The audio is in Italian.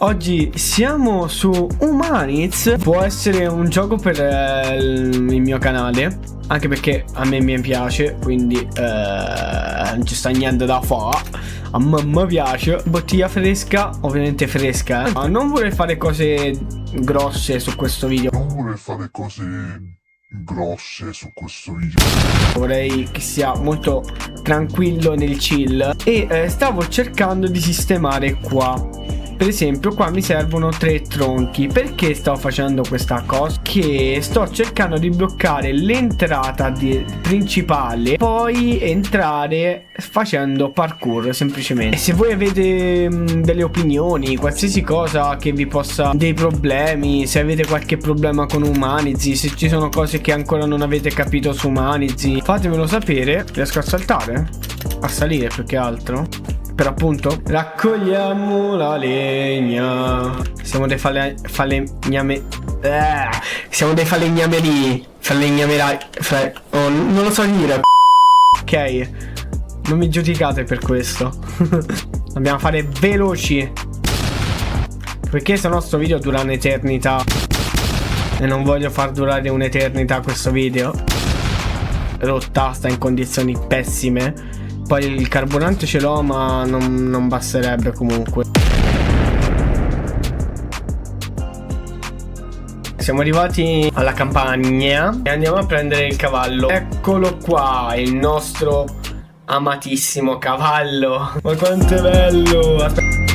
Oggi siamo su Humanities. Può essere un gioco per il mio canale, anche perché a me mi piace, quindi non ci sta niente da fare. A me piace. Bottiglia fresca, ovviamente fresca, ma non vorrei fare cose grosse su questo video. Vorrei che sia molto tranquillo nel chill. E stavo cercando di sistemare qua. Per esempio qua mi servono 3 tronchi. Perché sto facendo questa cosa? Che sto cercando di bloccare l'entrata principale, poi entrare facendo parkour semplicemente. E se voi avete delle opinioni, qualsiasi cosa che vi possa, dei problemi, se avete qualche problema con Humanities, se ci sono cose che ancora non avete capito su Humanities, fatemelo sapere. Riesco a saltare? A salire più che altro. Per appunto raccogliamo la legna. Siamo dei falegname. Siamo dei falegnameli. Oh, non lo so dire. Ok, non mi giudicate per questo. Dobbiamo fare veloci, perché se no sto video dura un'eternità e non voglio far durare un'eternità questo video. Rotta, sta in condizioni pessime. Poi il carburante ce l'ho, ma non basterebbe comunque. Siamo arrivati alla campagna e andiamo a prendere il cavallo. Eccolo qua, il nostro amatissimo cavallo. Ma quanto è bello! Aspetta.